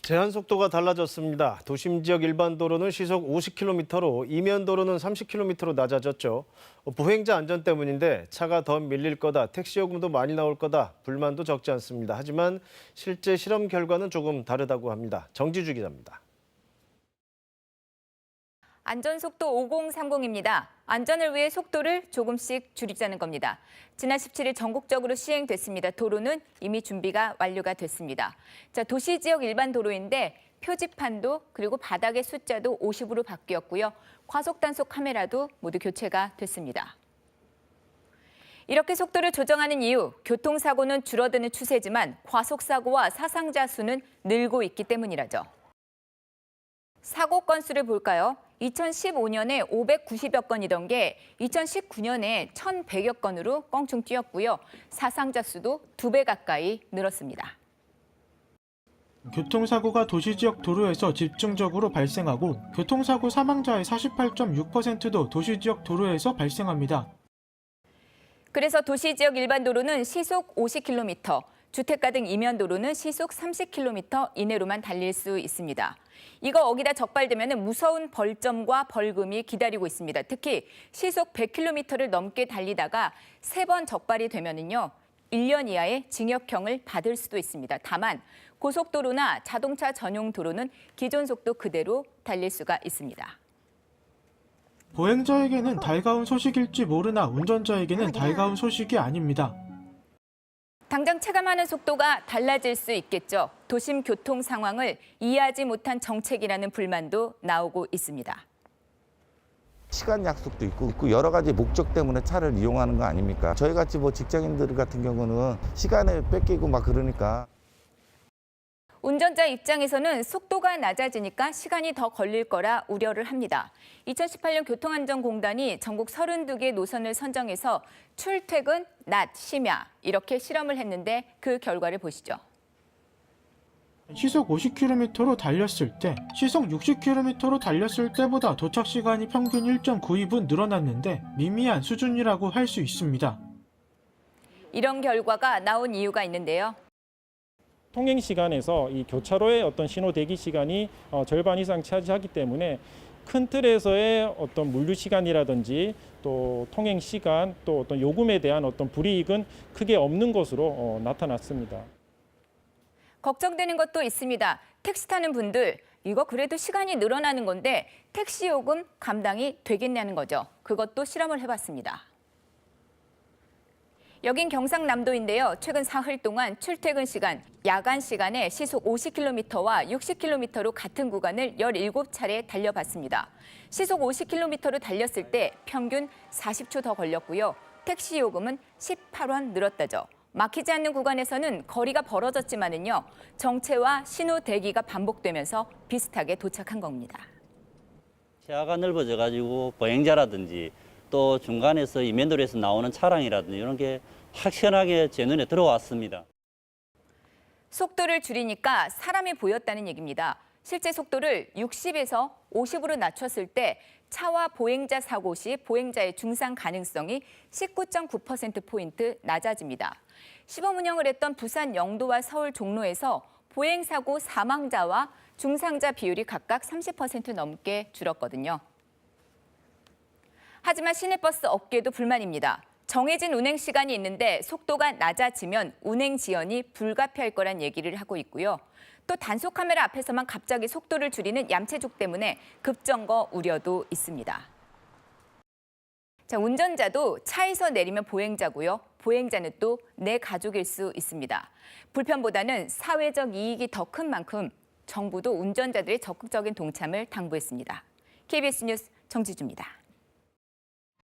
제한 속도가 달라졌습니다. 도심 지역 일반 도로는 시속 50km로, 이면 도로는 30km로 낮아졌죠. 보행자 안전 때문인데 차가 더 밀릴 거다, 택시 요금도 많이 나올 거다, 불만도 적지 않습니다. 하지만 실제 실험 결과는 조금 다르다고 합니다. 정지주 기자입니다. 안전속도 5030입니다. 안전을 위해 속도를 조금씩 줄이자는 겁니다. 지난 17일 전국적으로 시행됐습니다. 도로는 이미 준비가 완료가 됐습니다. 도시 지역 일반 도로인데 표지판도 그리고 바닥의 숫자도 50으로 바뀌었고요. 과속 단속 카메라도 모두 교체가 됐습니다. 이렇게 속도를 조정하는 이유, 교통사고는 줄어드는 추세지만 과속사고와 사상자 수는 늘고 있기 때문이라죠. 사고 건수를 볼까요? 2015년에 590여 건이던 게 2019년에 1,100여 건으로 껑충 뛰었고요. 사상자 수도 2배 가까이 늘었습니다. 교통사고가 도시지역 도로에서 집중적으로 발생하고 교통사고 사망자의 48.6%도 도시지역 도로에서 발생합니다. 그래서 도시지역 일반 도로는 시속 50km, 주택가 등 이면 도로는 시속 30km 이내로만 달릴 수 있습니다. 이거 어기다 적발되면 무서운 벌점과 벌금이 기다리고 있습니다. 특히 시속 100km를 넘게 달리다가 3번 적발이 되면은요, 1년 이하의 징역형을 받을 수도 있습니다. 다만 고속도로나 자동차 전용 도로는 기존 속도 그대로 달릴 수가 있습니다. 보행자에게는 달가운 소식일지 모르나 운전자에게는 달가운 소식이 아닙니다. 당장 체감하는 속도가 달라질 수 있겠죠. 도심 교통 상황을 이해하지 못한 정책이라는 불만도 나오고 있습니다. 시간 약속도 있고 여러 가지 목적 때문에 차를 이용하는 거 아닙니까? 저희같이 직장인들 같은 경우는 시간을 뺏기고 막 그러니까. 운전자 입장에서는 속도가 낮아지니까 시간이 더 걸릴 거라 우려를 합니다. 2018년 교통안전공단이 전국 32개 노선을 선정해서 출퇴근, 낮, 심야 이렇게 실험을 했는데 그 결과를 보시죠. 시속 50km로 달렸을 때, 시속 60km로 달렸을 때보다 도착 시간이 평균 1.92분 늘어났는데 미미한 수준이라고 할 수 있습니다. 이런 결과가 나온 이유가 있는데요. 통행 시간에서 이 교차로의 어떤 신호 대기 시간이 절반 이상 차지하기 때문에 큰 틀에서의 어떤 물류 시간이라든지 또 통행 시간 또 어떤 요금에 대한 어떤 불이익은 크게 없는 것으로 나타났습니다. 걱정되는 것도 있습니다. 택시 타는 분들, 이거 그래도 시간이 늘어나는 건데 택시 요금 감당이 되겠냐는 거죠. 그것도 실험을 해봤습니다. 여긴 경상남도인데요. 최근 사흘 동안 출퇴근 시간, 야간 시간에 시속 50km와 60km로 같은 구간을 17차례 달려봤습니다. 시속 50km로 달렸을 때 평균 40초 더 걸렸고요. 택시 요금은 18원 늘었다죠. 막히지 않는 구간에서는 거리가 벌어졌지만은요, 정체와 신호 대기가 반복되면서 비슷하게 도착한 겁니다. 시야가 넓어져가지고 보행자라든지 또 중간에서 이면도로에서 나오는 차량이라든지 이런 게 확연하게 제 눈에 들어왔습니다. 속도를 줄이니까 사람이 보였다는 얘기입니다. 실제 속도를 60에서 50으로 낮췄을 때 차와 보행자 사고 시 보행자의 중상 가능성이 19.9%포인트 낮아집니다. 시범 운영을 했던 부산 영도와 서울 종로에서 보행사고 사망자와 중상자 비율이 각각 30% 넘게 줄었거든요. 하지만 시내버스 업계도 불만입니다. 정해진 운행 시간이 있는데 속도가 낮아지면 운행 지연이 불가피할 거란 얘기를 하고 있고요. 또 단속 카메라 앞에서만 갑자기 속도를 줄이는 얌체족 때문에 급정거 우려도 있습니다. 운전자도 차에서 내리면 보행자고요. 보행자는 또 내 가족일 수 있습니다. 불편보다는 사회적 이익이 더 큰 만큼 정부도 운전자들의 적극적인 동참을 당부했습니다. KBS 뉴스 정지주입니다.